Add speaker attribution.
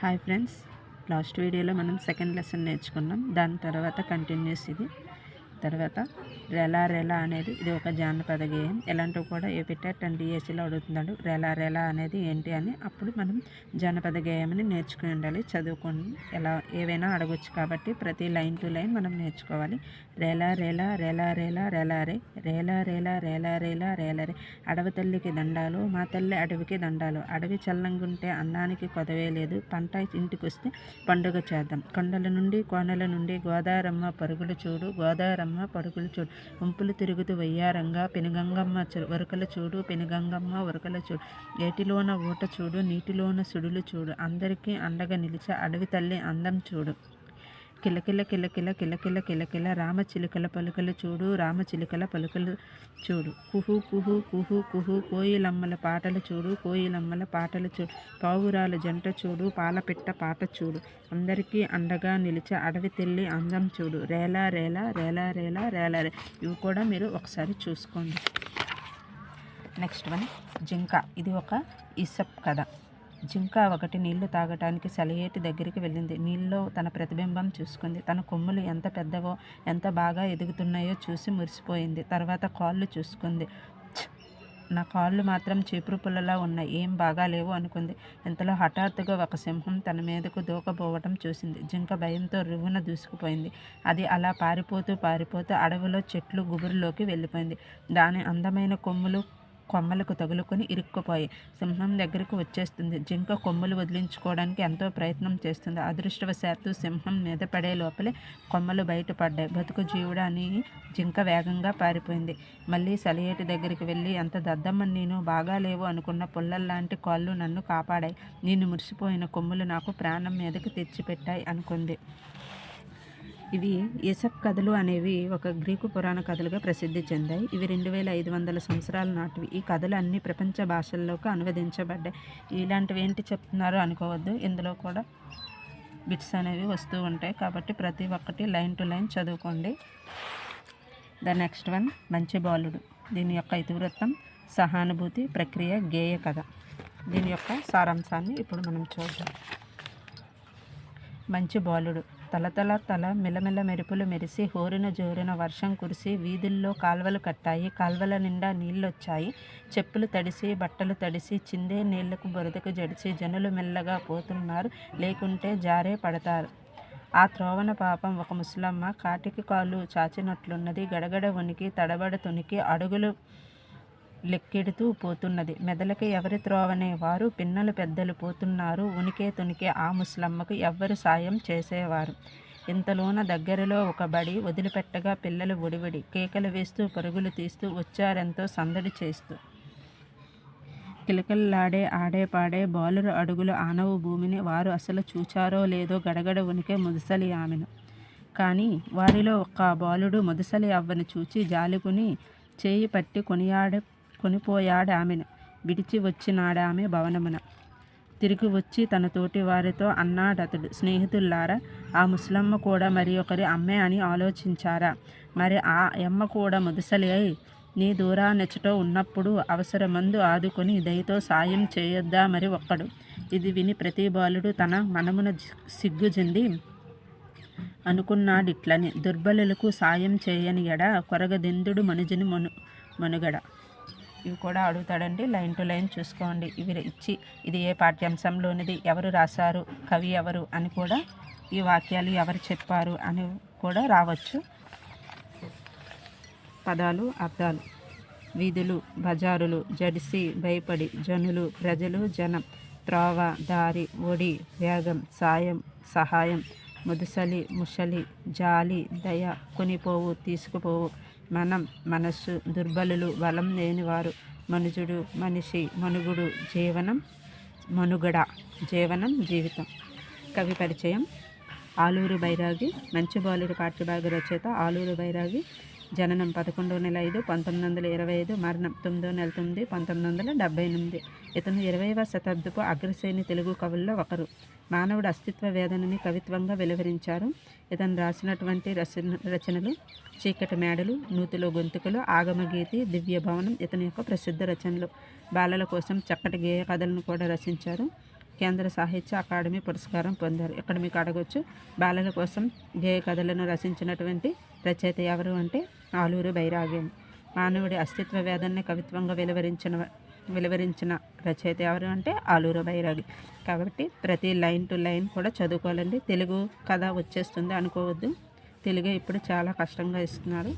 Speaker 1: Hi friends, last వీడియోలో మనం second lesson నేర్చుకున్నాం. దాని తర్వాత కంటిన్యూస్ ఇది. తర్వాత రెలా రెలా అనేది ఇది ఒక జానపద గేయం. ఎలాంటివి కూడా ఏపీటెట్ అండ్ డిఎస్సిలో అడుగుతున్నాడు. రెలా రెలా అనేది ఏంటి అని. అప్పుడు మనం జానపద గేయంని నేర్చుకుని ఉండాలి, చదువుకొని. ఎలా ఏవైనా అడగొచ్చు కాబట్టి ప్రతి లైన్ టు లైన్ మనం నేర్చుకోవాలి. రెలా రెలా రెలా రెలా రెలా రే, రేలా రేలా రేలా రేలా రేలా రే. అడవి తల్లికి దండాలు, మా తల్లి అడవికి దండాలు. అడవి చల్లంగుంటే అన్నానికి కొదవే లేదు, పంట ఇంటికొస్తే పండుగ చేద్దాం. కొండల నుండి కోనల నుండి గోదారమ్మ పరుగులు చూడు, గోదారమ్మ పరుగులు చూడు. వంపులు తిరుగుతూ వయ్యారంగా పెనుగంగమ్మ వరకలు చూడు, పెనుగంగమ్మ వరకలు చూడు. ఏటిలోన ఊట చూడు, నీటిలోన సుడులు చూడు. అందరికీ అండగా నిలిచే అడవి తల్లి అందం చూడు. కిలకిల కిలకిల కిలకిల కిలకిల రామచిలుకల పలుకలు చూడు, రామచిలుకల పలుకలు చూడు. కుహు కుహు కుహు కుహు కోయిలమ్మల పాటలు చూడు, కోయిలమ్మల పాటలు చూడు. పావురాల జంట చూడు, పాలపిట్ట పాట చూడు. అందరికీ అండగా నిలిచే అడవి తెల్లి అందం చూడు. రేలా రేలా రేలా రేలా రేలా రే. ఇవి కూడా మీరు ఒకసారి చూసుకోండి. నెక్స్ట్ వన్ జింక. ఇది ఒక ఈసప్ కథ. జింక ఒకటి నీళ్లు తాగటానికి సెలయేటి దగ్గరికి వెళ్ళింది. నీళ్ళలో తన ప్రతిబింబం చూసుకుంది. తన కొమ్ములు ఎంత పెద్దవో, ఎంత బాగా ఎదుగుతున్నాయో చూసి మురిసిపోయింది. తర్వాత కాళ్ళు చూసుకుంది. నా కాళ్ళు మాత్రం చీపురు పుల్లలా ఉన్నాయి, ఏం బాగాలేవు అనుకుంది. ఇంతలో హఠాత్తుగా ఒక సింహం తన మీదకు దూకబోవటం చూసింది. జింక భయంతో రువ్వున దూసుకుపోయింది. అది అలా పారిపోతూ పారిపోతూ అడవిలో చెట్లు గుబురులోకి వెళ్ళిపోయింది. దాని అందమైన కొమ్మలకు తగులుకొని ఇరుక్కుపోయి సింహం దగ్గరకు వచ్చేస్తుంది. జింక కొమ్ములు వదిలించుకోవడానికి ఎంతో ప్రయత్నం చేస్తుంది. అదృష్టవశాత్తు సింహం మీద పడే లోపలే కొమ్మలు బయటపడ్డాయి. బతుకు జీవుడా అని జింక వేగంగా పారిపోయింది. మళ్ళీ సెలయేటి దగ్గరికి వెళ్ళి, ఎంత దద్దమ్మని నేను, బాగాలేవు అనుకున్న పుల్లల్లాంటి కాళ్ళు నన్ను కాపాడాయి. నేను మురిసిపోయిన కొమ్ములు నాకు ప్రాణం మీదకి తెచ్చిపెట్టాయి అనుకుంది. ఇవి ఈసప్ కథలు అనేవి ఒక గ్రీకు పురాణ కథలుగా ప్రసిద్ధి చెందాయి. ఇవి 2500 సంవత్సరాల నాటివి. ఈ కథలు అన్ని ప్రపంచ భాషల్లోకి అనువదించబడ్డాయి. ఇలాంటివి ఏంటి చెప్తున్నారో అనుకోవద్దు, ఇందులో కూడా బిట్స్ అనేవి వస్తూ ఉంటాయి. కాబట్టి ప్రతి ఒక్కటి లైన్ టు లైన్ చదువుకోండి. ద నెక్స్ట్ వన్ మంచి బాలుడు. దీని యొక్క ఇతివృత్తం సహానుభూతి ప్రక్రియ గేయ కథ. దీని యొక్క సారాంశాన్ని ఇప్పుడు మనం చూద్దాం. మంచి బాలుడు. తల మెలమెల మెరుపులు మెరిసి, హోరున జోరున వర్షం కురిసి, వీధుల్లో కాల్వలు కట్టాయి. కాల్వల నిండా నీళ్ళొచ్చాయి. చెప్పులు తడిసి, బట్టలు తడిసి, చిందే నీళ్లకు బురదకు జడిసి జనులు మెల్లగా పోతున్నారు, లేకుంటే జారే పడతారు. ఆ త్రోవన పాపం ఒక ముసలమ్మ కాటికి కాలు చాచినట్లున్నది. గడగడ వణికి, తడబడ తునికి అడుగులు లెక్కెడుతూ పోతున్నది. మెదలకి ఎవరి త్రోవనే వారు, పిన్నలు పెద్దలు పోతున్నారు. ఉనికే తునికే ఆ ముసలమ్మకు ఎవ్వరు సాయం చేసేవారు. ఇంతలోన దగ్గరలో ఒక బడి వదిలిపెట్టగా పిల్లలు ఒడివిడి కేకలు వేస్తూ పరుగులు తీస్తూ వచ్చారెంతో సందడి చేస్తూ. కిలకిల్లాడే ఆడే పాడే బాలుర అడుగులు ఆనవు భూమిని. వారు అసలు చూచారో లేదో గడగడ ఉనికే ముదుసలి ఆమెను. కానీ వారిలో ఒక్క బాలుడు ముదుసలి అవ్వను చూచి జాలికుని చేయి పట్టి కొనిపోయాడామెను. విడిచి వచ్చినాడామె భవనమున. తిరిగి వచ్చి తన తోటి వారితో అన్నాడతడు, స్నేహితుల్లారా, ఆ ముసలమ్మ కూడా మరి ఒకరి అమ్మే అని ఆలోచించారా? మరి ఆ అమ్మ కూడా ముదుసలి అయి నీ దూరానెచ్చటో ఉన్నప్పుడు అవసరమందు ఆదుకొని దయతో సాయం చేయొద్దా మరి ఒక్కడు? ఇది విని ప్రతి బాలుడు తన మనమున సిగ్గు చెంది అనుకున్నాడిట్లని, దుర్బలులకు సాయం చేయని ఎడ కొరగదెందుడు మనుజుని మనుగడ. ఇవి కూడా అడుగుతాడండి. లైన్ టు లైన్ చూసుకోండి. ఇవి ఇచ్చి ఇది ఏ పాఠ్యాంశంలోనిది, ఎవరు రాశారు, కవి ఎవరు అని కూడా, ఈ వాక్యాలు ఎవరు చెప్పారు అని కూడా రావచ్చు. పదాలు అర్థాలు. వీధులు బజారులు, జడిసి భయపడి, జనులు ప్రజలు జనం, త్రోవ దారి, ఒడి వేగం, సాయం సహాయం, ముదుసలి ముషలి, జాలి దయ, కొనిపోవు తీసుకుపోవు, మనం మనస్సు, దుర్బలులు బలం లేనివారు, మనుజుడు మనిషి, మనుగుడు జీవనం, మనుగడ జీవనం జీవితం. కవి పరిచయం. ఆలూరు బైరాగి. మంచి బాలుడు పాఠ్యభాగ రచయిత ఆలూరు బైరాగి. జననం 11/5/1925, మరణం 9/9/1978. ఇతను 20వ శతాబ్దపు అగ్రశ్రేణి తెలుగు కవుల్లో ఒకరు. మానవుడు అస్తిత్వ వేదనని కవిత్వంగా వెలువరించారు. ఇతను రాసినటువంటి రచనలు చీకటి మేడలు, నూతిలో గొంతుకలు, ఆగమగీతి, దివ్య భవనం ఇతని యొక్క ప్రసిద్ధ రచనలు. బాలల కోసం చక్కటి గేయ కథలను కూడా రచించారు. కేంద్ర సాహిత్య అకాడమీ పురస్కారం పొందారు. ఇక్కడ మీకు అడగొచ్చు, బాలల కోసం గేయ కథలను రచించినటువంటి రచయిత ఎవరు అంటే ఆలూరు బైరాగి. మానవుడి అస్తిత్వ వేదాన్ని కవిత్వంగా వెలువరించిన రచయిత ఎవరు అంటే ఆలూరు బైరాగి. కాబట్టి ప్రతి లైన్ టు లైన్ కూడా చదువుకోవాలండి. తెలుగు కథ వచ్చేస్తుంది అనుకోవద్దు, తెలుగు ఇప్పుడు చాలా కష్టంగా ఇస్తున్నారు.